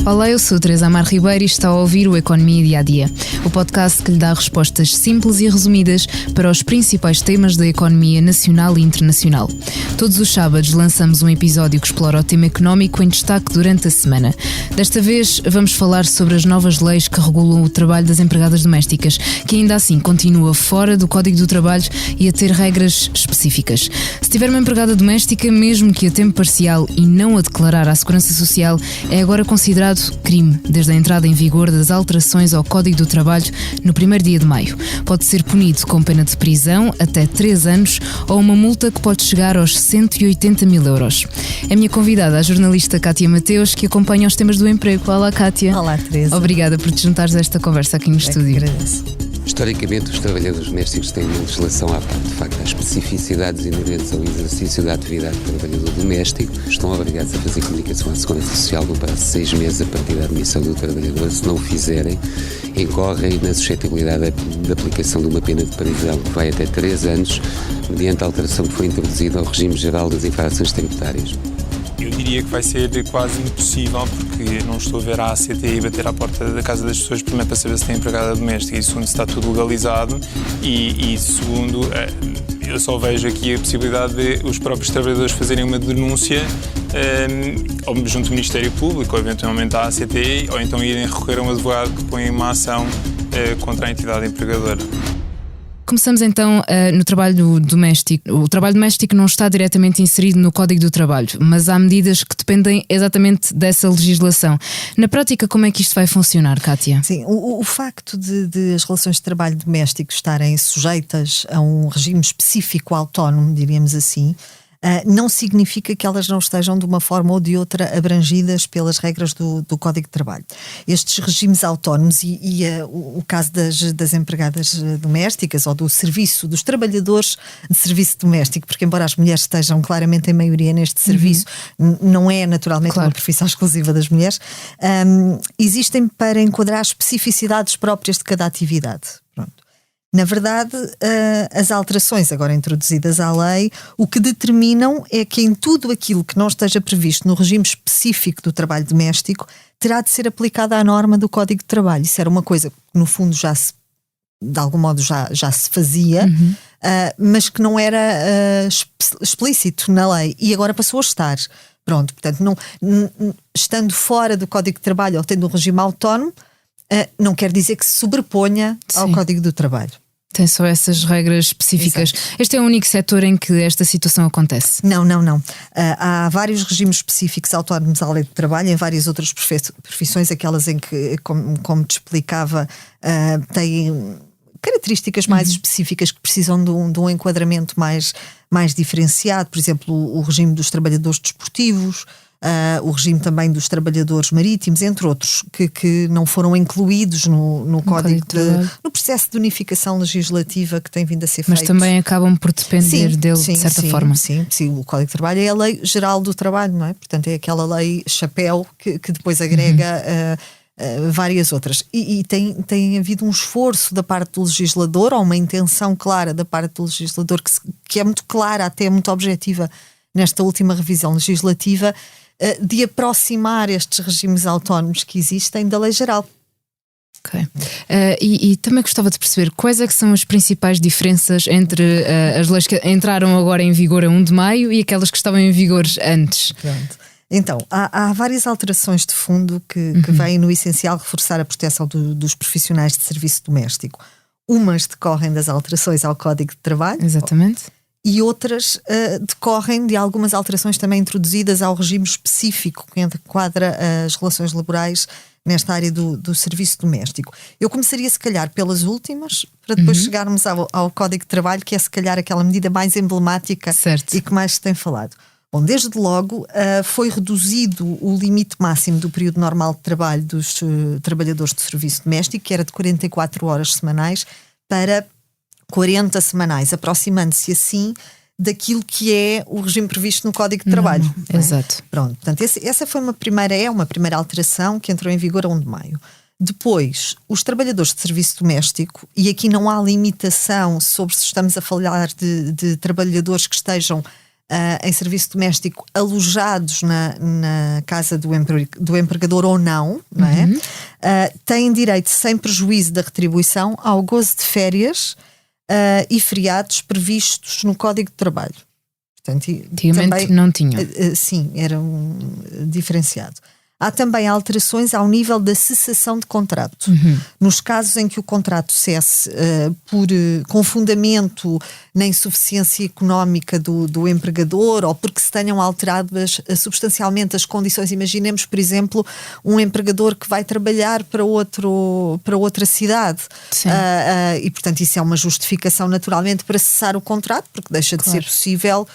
Olá, eu sou Teresa Amar Ribeiro e está a ouvir o Economia Dia a Dia, o podcast que lhe dá respostas simples e resumidas para os principais temas da economia nacional e internacional. Todos os sábados lançamos um episódio que explora o tema económico em destaque durante a semana. Desta vez vamos falar sobre as novas leis que regulam o trabalho das empregadas domésticas, que ainda assim continua fora do Código do Trabalho e a ter regras específicas. Se tiver uma empregada doméstica, mesmo que a tempo parcial e não a declarar à Segurança Social, é agora considerado crime, desde a entrada em vigor das alterações ao Código do Trabalho no primeiro dia de maio. Pode ser punido com pena de prisão até 3 anos ou uma multa que pode chegar aos 180 mil euros. É a minha convidada, a jornalista Cátia Mateus, que acompanha os temas do emprego. Olá, Cátia. Olá, Teresa. Obrigada por te juntares a esta conversa aqui no estúdio. Agradeço. Historicamente, os trabalhadores domésticos têm uma legislação à parte. De facto, as especificidades inerentes ao exercício da atividade do trabalhador doméstico estão obrigados a fazer comunicação à Segurança Social no prazo de 6 meses a partir da admissão do trabalhador. Se não o fizerem, incorrem na suscetibilidade da aplicação de uma pena de prisão que vai até 3 anos, mediante a alteração que foi introduzida ao regime geral das infrações tributárias. Eu diria que vai ser quase impossível, porque não estou a ver a ACT bater à porta da casa das pessoas, primeiro para saber se tem empregada doméstica e segundo se está tudo legalizado e segundo, eu só vejo aqui a possibilidade de os próprios trabalhadores fazerem uma denúncia ou junto ao Ministério Público ou eventualmente à ACT, ou então irem recorrer a um advogado que ponha uma ação contra a entidade empregadora. Começamos então no trabalho doméstico. O trabalho doméstico não está diretamente inserido no Código do Trabalho, mas há medidas que dependem exatamente dessa legislação. Na prática, como é que isto vai funcionar, Cátia? Sim, o facto de as relações de trabalho doméstico estarem sujeitas a um regime específico autónomo, diríamos assim, não significa que elas não estejam de uma forma ou de outra abrangidas pelas regras do Código de Trabalho. Estes regimes autónomos o caso das empregadas domésticas ou do serviço, dos trabalhadores de serviço doméstico, porque embora as mulheres estejam claramente em maioria neste serviço, não é naturalmente uma profissão exclusiva das mulheres, existem para enquadrar as especificidades próprias de cada atividade. Pronto. Na verdade, as alterações agora introduzidas à lei, o que determinam é que em tudo aquilo que não esteja previsto no regime específico do trabalho doméstico, terá de ser aplicada a norma do Código de Trabalho. Isso era uma coisa que, no fundo, de algum modo já se fazia, mas que não era explícito na lei. E agora passou a estar. Pronto, portanto, estando fora do Código de Trabalho ou tendo um regime autónomo, não quer dizer que se sobreponha ao Código do Trabalho. Tem só essas regras específicas. Exato. Este é o único setor em que esta situação acontece? Não. Há vários regimes específicos autónomos à lei do trabalho, em várias outras profissões, aquelas em que, como te explicava, têm características mais específicas que precisam de um enquadramento mais diferenciado. Por exemplo, o regime dos trabalhadores desportivos, o regime também dos trabalhadores marítimos, entre outros, que não foram incluídos no Código no processo de unificação legislativa que tem vindo a ser feito. Mas também acabam por depender dele, de certa forma. Sim, o Código de Trabalho é a Lei Geral do Trabalho, não é? Portanto, é aquela lei chapéu que depois agrega várias outras. E tem havido um esforço da parte do legislador, ou uma intenção clara da parte do legislador, que é muito clara, até muito objetiva nesta última revisão legislativa, de aproximar estes regimes autónomos que existem da lei geral. Ok. E também gostava de perceber quais é que são as principais diferenças entre as leis que entraram agora em vigor a 1 de maio e aquelas que estavam em vigor antes. Pronto. Então, há várias alterações de fundo que vêm no essencial reforçar a proteção dos profissionais de serviço doméstico. Umas decorrem das alterações ao Código de Trabalho. Exatamente. E outras decorrem de algumas alterações também introduzidas ao regime específico que enquadra as relações laborais nesta área do serviço doméstico. Eu começaria se calhar pelas últimas, para depois chegarmos ao Código de Trabalho, que é se calhar aquela medida mais emblemática. Certo. E que mais se tem falado. Bom, desde logo foi reduzido o limite máximo do período normal de trabalho dos trabalhadores de serviço doméstico, que era de 44 horas semanais, para 40 semanais, aproximando-se assim daquilo que é o regime previsto no Código de Trabalho. Não é? Exato. Pronto, portanto, essa foi uma primeira alteração que entrou em vigor a 1 de maio. Depois, os trabalhadores de serviço doméstico, e aqui não há limitação sobre se estamos a falar de trabalhadores que estejam em serviço doméstico alojados na casa do empregador ou não, não é? Têm direito, sem prejuízo da retribuição, ao gozo de férias e feriados previstos no Código de Trabalho. Portanto, antigamente também, não tinha. Sim, era diferenciado. Há também alterações ao nível da cessação de contrato. Nos casos em que o contrato cesse com fundamento na insuficiência económica do empregador ou porque se tenham alterado substancialmente as condições. Imaginemos, por exemplo, um empregador que vai trabalhar para outra cidade. E, portanto, isso é uma justificação naturalmente para cessar o contrato, porque deixa de ser possível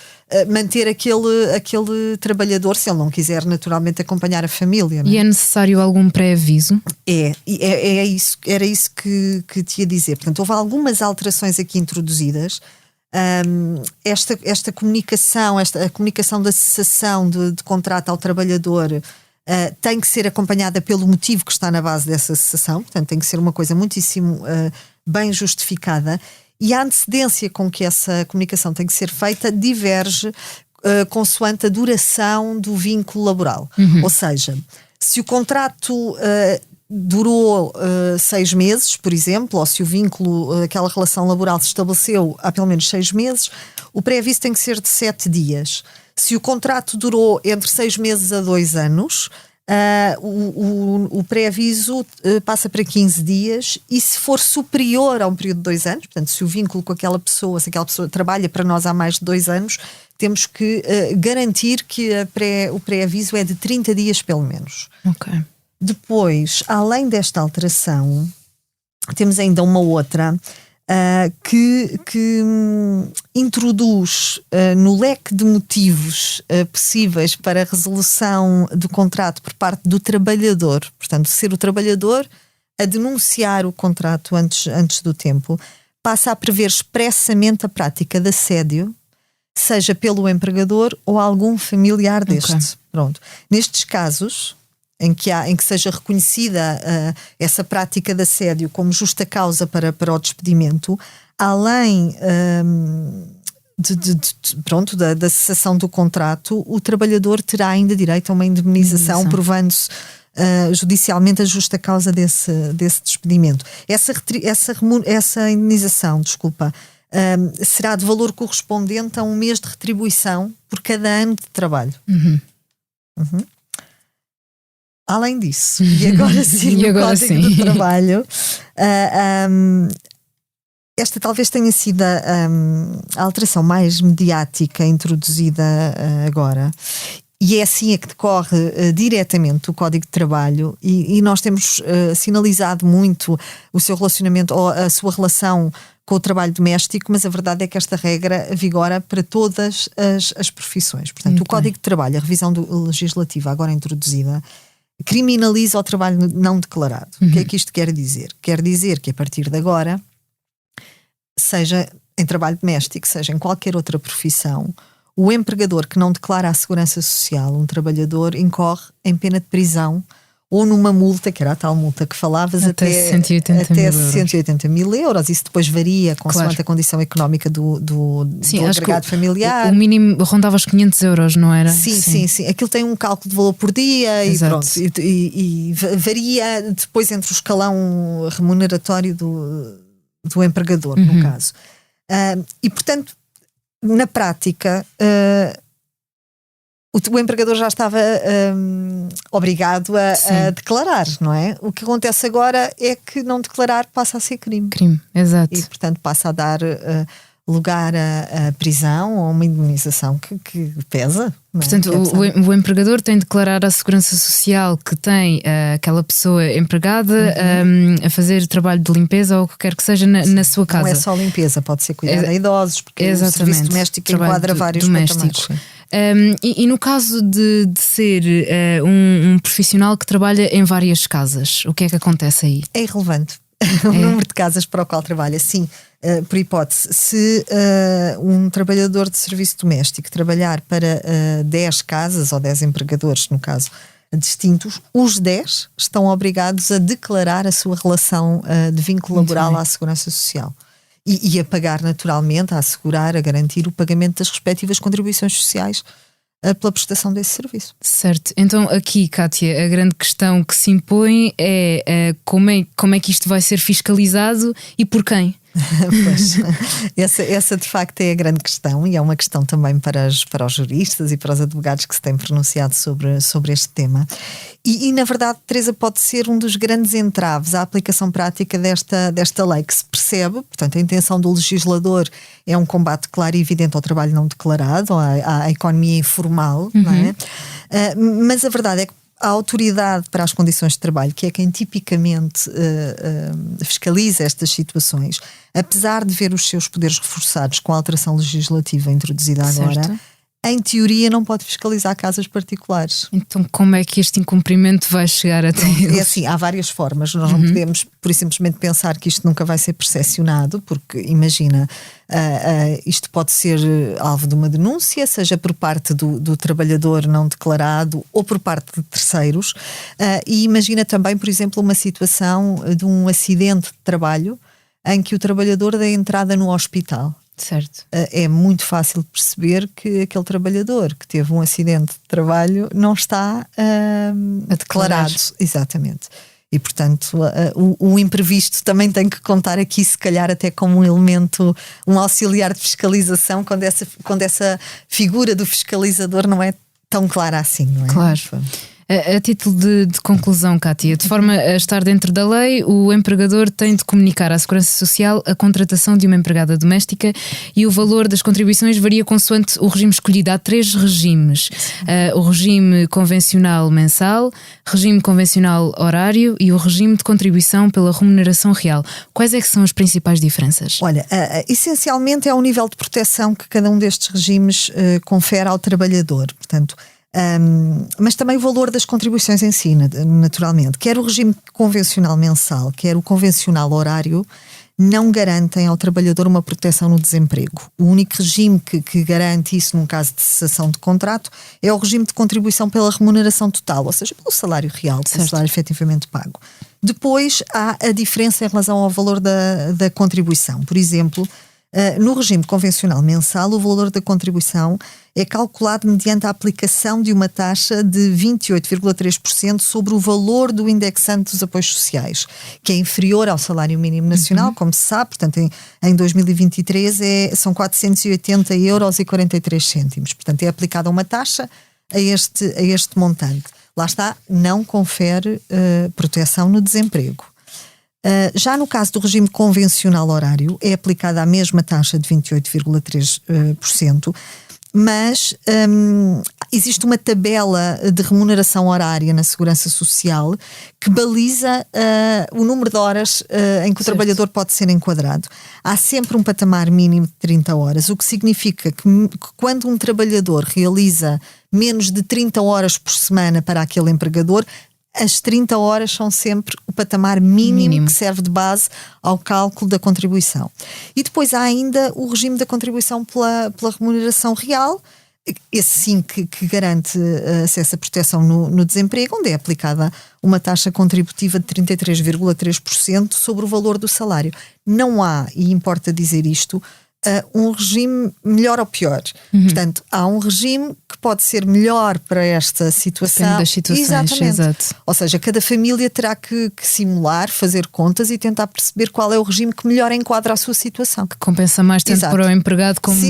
manter aquele trabalhador se ele não quiser naturalmente acompanhar a família. Não é? E é necessário algum pré-aviso? Era isso que te ia dizer. Portanto, houve algumas alterações aqui introduzidas. Esta comunicação, a comunicação da cessação de contrato ao trabalhador tem que ser acompanhada pelo motivo que está na base dessa cessação. Portanto, tem que ser uma coisa muitíssimo bem justificada. E a antecedência com que essa comunicação tem que ser feita diverge consoante a duração do vínculo laboral. Ou seja, se o contrato durou 6 meses, por exemplo, ou se o vínculo, aquela relação laboral se estabeleceu há pelo menos 6 meses, o pré-aviso tem que ser de 7 dias. Se o contrato durou entre 6 meses a 2 anos... o pré-aviso passa para 15 dias e se for superior a um período de 2 anos, portanto, se o vínculo com aquela pessoa, se aquela pessoa trabalha para nós há mais de 2 anos, temos que garantir que o pré-aviso é de 30 dias pelo menos. Ok. Depois, além desta alteração, temos ainda uma outra que introduz no leque de motivos possíveis para a resolução do contrato por parte do trabalhador, portanto, ser o trabalhador a denunciar o contrato antes do tempo, passa a prever expressamente a prática de assédio, seja pelo empregador ou algum familiar deste. Okay. Pronto. Nestes casos, em que seja reconhecida essa prática de assédio como justa causa para o despedimento, além da cessação do contrato, o trabalhador terá ainda direito a uma indemnização, provando-se judicialmente a justa causa desse despedimento. Essa indemnização, será de valor correspondente a um mês de retribuição por cada ano de trabalho. Além disso, e agora sim, no Código do Trabalho, esta talvez tenha sido a alteração mais mediática introduzida agora, e é assim a que decorre diretamente o Código de Trabalho, e nós temos sinalizado muito o seu relacionamento ou a sua relação com o trabalho doméstico, mas a verdade é que esta regra vigora para todas as profissões. Portanto, o Código de Trabalho, a revisão legislativa agora introduzida, criminaliza o trabalho não declarado. O que é que isto quer dizer? Quer dizer que a partir de agora, seja em trabalho doméstico, seja em qualquer outra profissão, o empregador que não declara à Segurança Social um trabalhador incorre em pena de prisão ou numa multa, que era a tal multa que falavas, até 180 mil euros. Isso depois varia consoante a condição económica do agregado familiar. O mínimo rondava os 500 euros, não era? Sim. Aquilo tem um cálculo de valor por dia. Exato. E varia depois entre o escalão remuneratório do empregador, no caso. E, portanto, na prática... o empregador já estava obrigado a declarar, não é? O que acontece agora é que não declarar passa a ser crime. Crime, exato. E, portanto, passa a dar lugar à prisão ou uma indemnização que pesa. Não é? Portanto, o empregador tem de declarar à Segurança Social que tem aquela pessoa empregada a fazer trabalho de limpeza ou o que quer que seja na sua casa. Não é só limpeza, pode ser cuidar de idosos, porque o serviço doméstico enquadra vários patamares. E no caso de ser um profissional que trabalha em várias casas, o que é que acontece aí? É irrelevante o número de casas para o qual trabalha. Sim, por hipótese, se um trabalhador de serviço doméstico trabalhar para 10 casas ou 10 empregadores, no caso, distintos, os 10 estão obrigados a declarar a sua relação de vínculo laboral à Segurança Social. e a pagar naturalmente, a assegurar, a garantir o pagamento das respectivas contribuições sociais pela prestação desse serviço. Certo. Então aqui, Kátia, a grande questão que se impõe é como é que isto vai ser fiscalizado e por quem? Pois, essa de facto é a grande questão, e é uma questão também para os juristas e para os advogados que se têm pronunciado sobre este tema. E na verdade, Teresa, pode ser um dos grandes entraves à aplicação prática desta lei, que se percebe. Portanto, a intenção do legislador é um combate claro e evidente ao trabalho não declarado, à economia informal, não é? Mas a verdade é que a autoridade para as condições de trabalho, que é quem tipicamente fiscaliza estas situações, apesar de ver os seus poderes reforçados com a alteração legislativa introduzida agora, certo, em teoria não pode fiscalizar casas particulares. Então como é que este incumprimento vai chegar até eles? É assim, há várias formas. Nós não podemos, por simplesmente, pensar que isto nunca vai ser percepcionado, porque imagina, isto pode ser alvo de uma denúncia, seja por parte do trabalhador não declarado ou por parte de terceiros, e imagina também, por exemplo, uma situação de um acidente de trabalho em que o trabalhador dá entrada no hospital. Certo. É muito fácil perceber que aquele trabalhador que teve um acidente de trabalho não está a declarado. Exatamente. E, portanto, o imprevisto também tem que contar aqui, se calhar até como um elemento, um auxiliar de fiscalização, quando essa figura do fiscalizador não é tão clara assim, não é? Claro. A título de conclusão, Kátia, de forma a estar dentro da lei, o empregador tem de comunicar à Segurança Social a contratação de uma empregada doméstica e o valor das contribuições varia consoante o regime escolhido. Há 3 regimes: o regime convencional mensal, regime convencional horário e o regime de contribuição pela remuneração real. Quais é que são as principais diferenças? Olha, essencialmente é o nível de proteção que cada um destes regimes confere ao trabalhador. Portanto, mas também o valor das contribuições em si, naturalmente. Quer o regime convencional mensal, quer o convencional horário, não garantem ao trabalhador uma proteção no desemprego. O único regime que garante isso num caso de cessação de contrato é o regime de contribuição pela remuneração total, ou seja, pelo salário real, pelo salário efetivamente pago. Depois há a diferença em relação ao valor da contribuição. Por exemplo, no regime convencional mensal, o valor da contribuição é calculado mediante a aplicação de uma taxa de 28,3% sobre o valor do indexante dos apoios sociais, que é inferior ao salário mínimo nacional, como se sabe. Portanto, em 2023 são 480,43 €. Portanto, é aplicada uma taxa a este montante. Lá está, não confere proteção no desemprego. Já no caso do regime convencional horário, é aplicada a mesma taxa de 28,3%, mas existe uma tabela de remuneração horária na Segurança Social que baliza o número de horas em que o trabalhador pode ser enquadrado. Há sempre um patamar mínimo de 30 horas, o que significa que quando um trabalhador realiza menos de 30 horas por semana para aquele empregador, as 30 horas são sempre o patamar mínimo que serve de base ao cálculo da contribuição. E depois há ainda o regime da contribuição pela remuneração real, esse sim que garante acesso à proteção no desemprego, onde é aplicada uma taxa contributiva de 33,3% sobre o valor do salário. Não há, e importa dizer isto, um regime melhor ou pior. Portanto, há um regime que pode ser melhor para esta situação. Depende das situações. Exatamente. Exato. Ou seja, cada família terá que simular, fazer contas e tentar perceber qual é o regime que melhor enquadra a sua situação. Que compensa mais tanto para o empregado como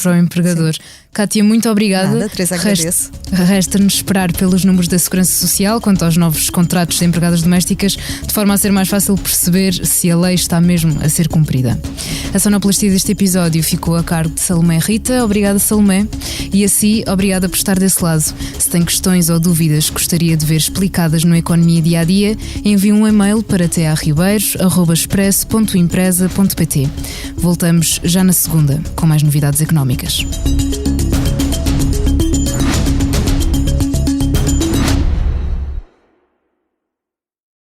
para o empregador. Kátia, muito obrigada. Nada, Teresa, agradeço. Resta-nos esperar pelos números da Segurança Social quanto aos novos contratos de empregadas domésticas, de forma a ser mais fácil perceber se a lei está mesmo a ser cumprida. A sonoplastia deste episódio ficou a cargo de Salomé Rita. Obrigada, Salomé. E assim, obrigada por estar desse lado. Se tem questões ou dúvidas que gostaria de ver explicadas no Economia Dia a Dia, envie um e-mail para tearribeiros@expresso.empresa.pt. Voltamos já na segunda com mais novidades económicas.